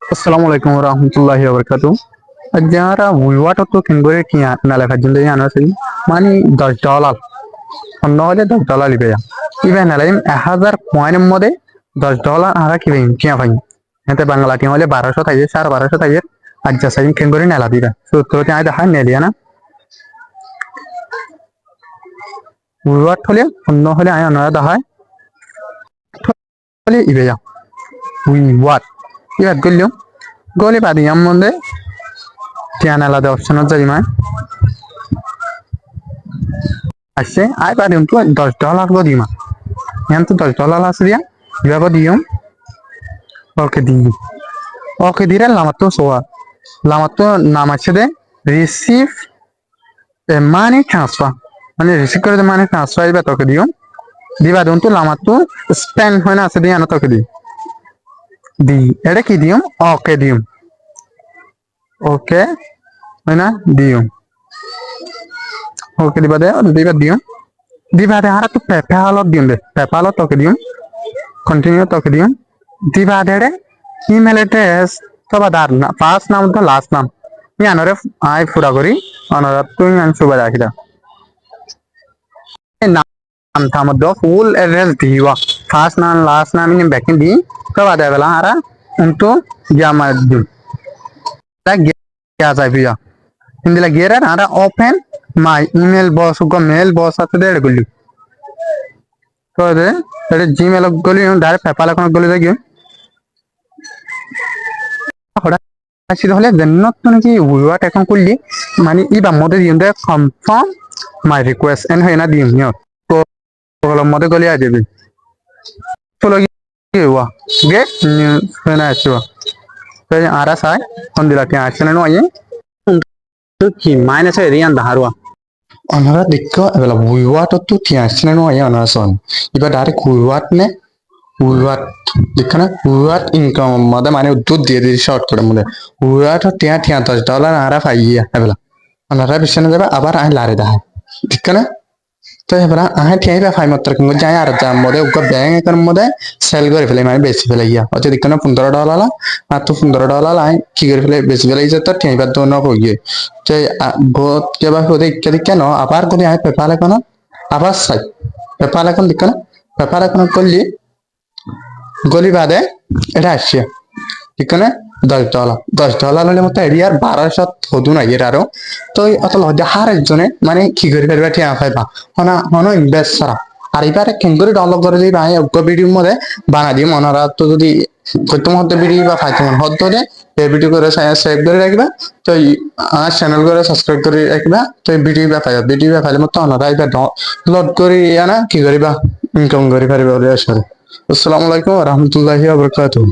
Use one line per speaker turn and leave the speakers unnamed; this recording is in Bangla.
Assalamu alaikum warahmatullahi wabarakatuh. Jara wiwato kengore kia nala kajunde yana sini mani $10 অন্যহলে $10 লিবে ইভেন নালাইম 1000 কয়েনের মধ্যে $10 আরা কিবে কিয়া পাই এতে বাংলা টি হলে 1200 থাকে 1250 থাকে আর জাসাইম কেঙ্গরে নেলা দিরা সূত্রতে আই দেখা নেলিয়া না উইওয়াট হলে অন্য হলে আই অনরা দেখায় হলে ইবে যা উইওয়াট ইবাদ গলিও গলি বাদি আম মধ্যে টিয়ান আলাদা অপশন যাই মা আসছে আই বাদি তো $10 গো দিমা yan তো $10 আছে দিয়া ইবা দিও ওকে দি ওকে দিরা লামাতো সোয়া লামাতো নাম আছে দে রিসিভ মানি ট্রান্সফার মানে রিসিভ করে মানি ট্রান্সফার ইবা তোকে দিও দিবা দন তো লামাতো স্পেন্ড হয় না আছে দিয়া না তোকে দি দি এটা কি দিও ওকে দিও ওকে হয় না দিও ওকে দিবা দিও দিবা দে হারা তো পেপালত দিও দে পেপালত তোকে দিও কন্টিনিউ তোকে দিও দিবা দে ইমেল এড্রেস তবা দার না ফার্স্ট নাম তো লাস্ট নাম ই আনরে আই পুরা করি অনরা তুই আন সুবা রাখিদা নাম থাম দ ফুল এড্রেস দিবা ফার্স্ট নাম লাস্ট নাম ইন ব্যাকিং দি তবা দে বেলা হারা উনটো জামা দি তা গিয়া যাই বিয়া ইন্দিলা গিয়ারা হারা open my email box go mail box আছে দে গুলি তো দে এটা জিমেল গুলি ডাইরেক্ট পেপাল এখন গুলি যাই আসলে হলে জেনত নাকি উইওয়াট এখন করলি মানে ইবা মধ্যে দিম দে কনফার্ম মাই রিকোয়েস্ট এন্ড হয় না দিম নিও তো কলম মধ্যে গলি আই দেবি চলো গিয়ে গে হয় না আসবা তো আরা সাই কোন দিলা কে আসলে নো আই তো কি মাইনাস রিয়ান দাহারুয়া অনারা দেখো এবেলা উইওয়াট তো কি আসলে no I অনারা Son Iba direct উইওয়াট নে উইওয়াট দেখনা উইওয়াট ইনকাম মধ্যে মানে উদ্যোগ দিয়ে দিয়ে শর্ট করে মধ্যে উইওয়াট টিয়া টিয়া $10 আরা পাইয়া এবেলা অনারা বিছানা যাবে আবার আই লারে দাহায় দেখনা তো এবার আহে টিয়াই বা ফাই মাত্র কিন্তু যাই আর যা মধ্যে উকা ব্যাংক একার মধ্যে সেল করে ফেলে মানে বেশি ফেলে ইয়া অত দেখনা $15 আর তো $15 আই কি করে ফেলে বেশি ফেলে ইয়া তো টিয়াই বা তো না হইয়ে যে বহুত কেবা হতে কেন আবার করে আই পেপাল এখন আবার সাই পেপাল এখন দেখনা পেপাল এখন করলি গলি বাদে এটা আসছে এখানে $10 হলে মতো এরিয়ার 1200 হদু না এর আরো তো অত লজ্জা হার একজনে মানে কি করে ফেলবে ঠিক পাইবা হনা হনো ইনভেস্ট ছাড়া আর এবারে কেঙ্গুরি ডাউনলোড করে দিই ভাই অগ্র ভিডিওর মধ্যে বানা দিই মনারা তো যদি প্রথম হতে ভিডিও বা ফাইতে মন হতে হলে এই ভিডিও করে সেভ করে রাখবা তো আমার চ্যানেল করে সাবস্ক্রাইব করে রাখবা তো এই ভিডিও বা পাইবা ভিডিও বা ফাইলে মতো অনারা এবার ডাউনলোড করে আনা কি করিবা ইনকাম করে পারিবা বলে আসলে আসসালামু আলাইকুম ওয়া রাহমাতুল্লাহি ওয়া বারাকাতুহু